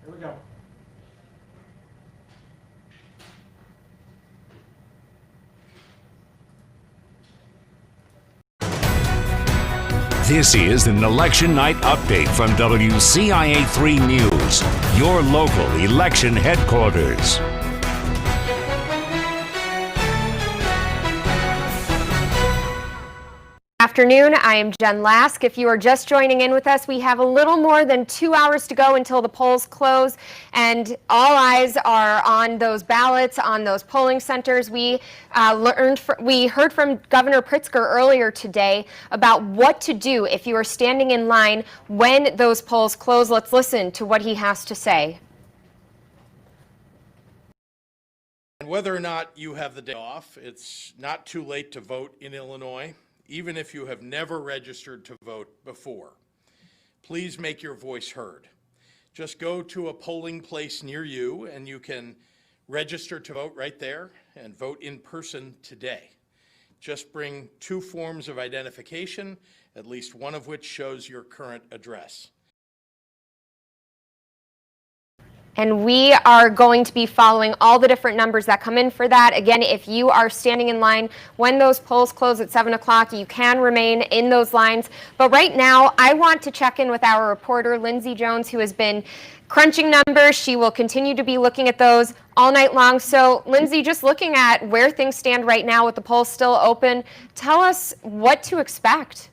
Here we go. This is an election night update from WCIA 3 News, your local election headquarters. Afternoon, I am Jen Lask. If you are just joining in with us, we have a little more than 2 hours to go until the polls close, and all eyes are on those ballots, on those polling centers. We heard from Governor Pritzker earlier today about what to do if you are standing in line when those polls close. Let's listen to what he has to say. And whether or not you have the day off, it's not too late to vote in Illinois, even if you have never registered to vote before. Please make your voice heard. Just go to a polling place near you and you can register to vote right there and vote in person today. Just bring 2 forms of identification, at least one of which shows your current address. And we are going to be following all the different numbers that come in for that. Again, if you are standing in line when those polls close at 7 o'clock, you can remain in those lines. But right now, I want to check in with our reporter, Lindsay Jones, who has been crunching numbers. She will continue to be looking at those all night long. So, Lindsay, just looking at where things stand right now with the polls still open, tell us what to expect.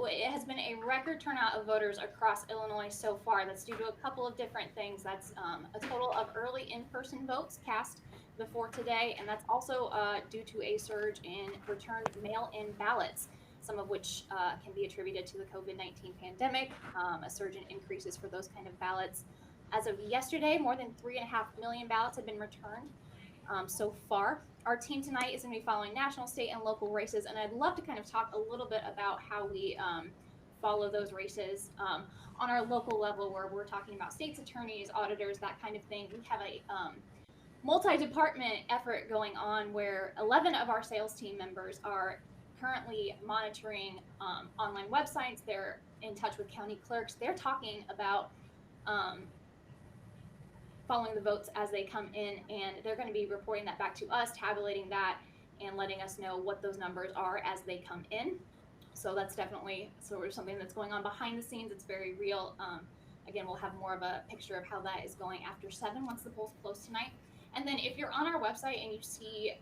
It has been a record turnout of voters across Illinois so far. That's due to a couple of different things. That's a total of early in-person votes cast before today, and that's also due to a surge in returned mail-in ballots, some of which can be attributed to the COVID-19 pandemic, a surge in increases for those kind of ballots. As of yesterday, more than 3.5 million ballots have been returned so far. Our team tonight is going to be following national, state, and local races, and I'd love to kind of talk a little bit about how we follow those races on our local level, where we're talking about state's attorneys, auditors, that kind of thing. We have a multi-department effort going on where 11 of our sales team members are currently monitoring online websites. They're in touch with county clerks. They're talking about following the votes as they come in, and they're going to be reporting that back to us, tabulating that, and letting us know what those numbers are as they come in. So that's definitely sort of something that's going on behind the scenes. It's very real. Again, we'll have more of a picture of how that is going after 7 once the polls close tonight. And then if you're on our website and you see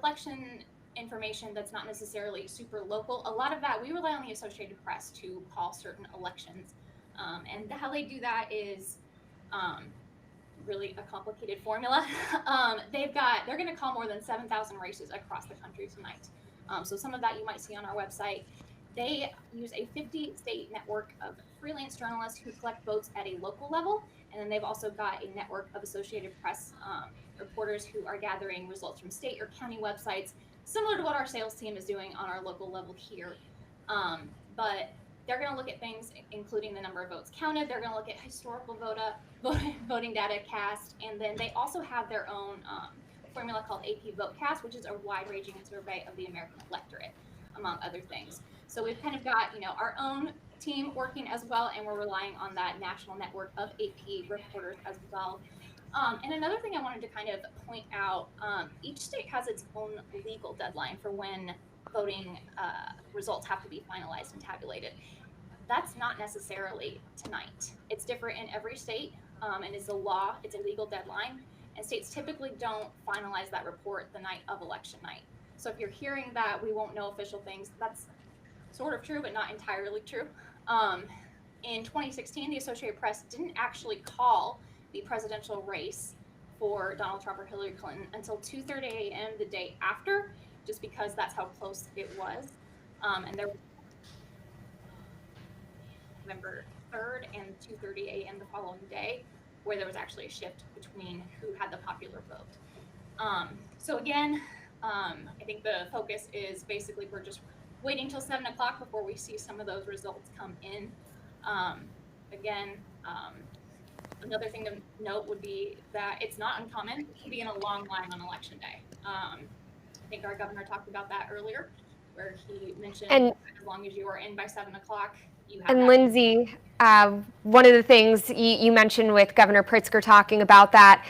election information that's not necessarily super local, a lot of that, we rely on the Associated Press to call certain elections. And how they do that is really a complicated formula. They're going to call more than 7,000 races across the country tonight. So some of that you might see on our website. They use a 50-state network of freelance journalists who collect votes at a local level, and then they've also got a network of Associated Press reporters who are gathering results from state or county websites, similar to what our sales team is doing on our local level here. But they're going to look at things including the number of votes counted. They're going to look at historical voting data cast, and then they also have their own formula called AP VoteCast, which is a wide-ranging survey of the American electorate, among other things. So we've kind of got our own team working as well, and we're relying on that national network of AP reporters as well. And another thing I wanted to kind of point out, each state has its own legal deadline for when voting results have to be finalized and tabulated. That's not necessarily tonight. It's different in every state, and it's a law, it's a legal deadline, and states typically don't finalize that report the night of election night. So if you're hearing that we won't know official things, that's sort of true, but not entirely true. In 2016, the Associated Press didn't actually call the presidential race for Donald Trump or Hillary Clinton until 2:30 a.m. the day after, just because that's how close it was. And there was November 3rd and 2:30 a.m. the following day, where there was actually a shift between who had the popular vote. So again, I think the focus is basically we're just waiting till 7 o'clock before we see some of those results come in. Another thing to note would be that it's not uncommon to be in a long line on election day. I think our governor talked about that earlier, where he mentioned as long as you are in by 7 o'clock, you have And that. Lindsay, one of the things you mentioned with Governor Pritzker talking about that,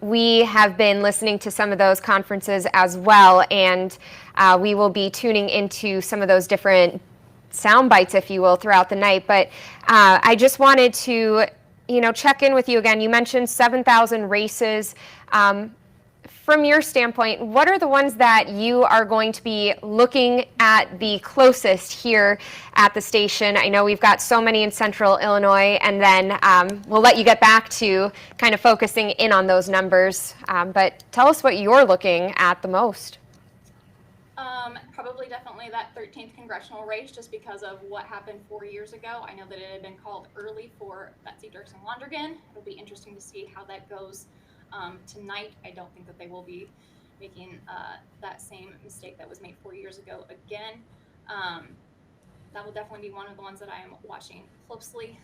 we have been listening to some of those conferences as well, and we will be tuning into some of those different sound bites, if you will, throughout the night. But I just wanted to, check in with you again. You mentioned 7,000 races. From your standpoint, what are the ones that you are going to be looking at the closest here at the station? I know we've got so many in Central Illinois, and then we'll let you get back to kind of focusing in on those numbers. But tell us what you're looking at the most. Probably definitely that 13th congressional race, just because of what happened 4 years ago. I know that it had been called early for Betsy Dirksen-Londrigan. It'll be interesting to see how that goes tonight. I don't think that they will be making that same mistake that was made 4 years ago again. That will definitely be one of the ones that I am watching closely.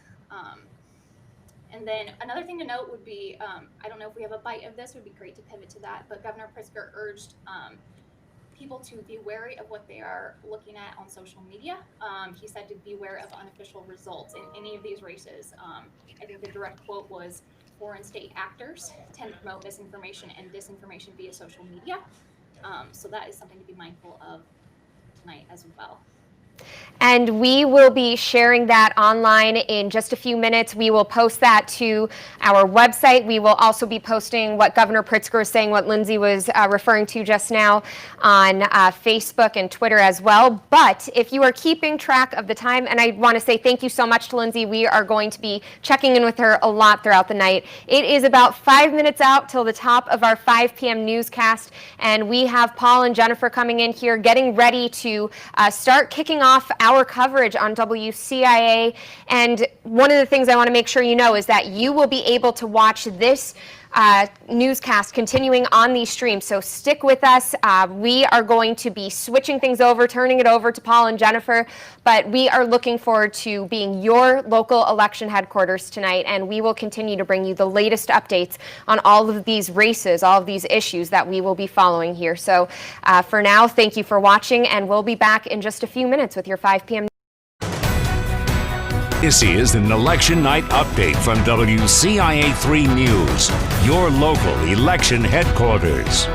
And then another thing to note would be, I don't know if we have a bite of this, it would be great to pivot to that, but Governor Pritzker urged people to be wary of what they are looking at on social media. He said to be aware of unofficial results in any of these races. I think the direct quote was, foreign state actors tend to promote misinformation and disinformation via social media. So that is something to be mindful of tonight as well. And we will be sharing that online in just a few minutes. We will post that to our website. We will also be posting what Governor Pritzker is saying, what Lindsay was referring to just now, on Facebook and Twitter as well. But if you are keeping track of the time, and I want to say thank you so much to Lindsay. We are going to be checking in with her a lot throughout the night. It is about 5 minutes out till the top of our 5 p.m. newscast, and we have Paul and Jennifer coming in here getting ready to start kicking off our coverage on WCIA. And one of the things I want to make sure you know is that you will be able to watch this newscast continuing on these streams. So stick with us. We are going to be switching things over, turning it over to Paul and Jennifer, but we are looking forward to being your local election headquarters tonight, and we will continue to bring you the latest updates on all of these races, all of these issues that we will be following here. So for now, thank you for watching, and we'll be back in just a few minutes with your 5 p.m. This is an election night update from WCIA 3 News, your local election headquarters.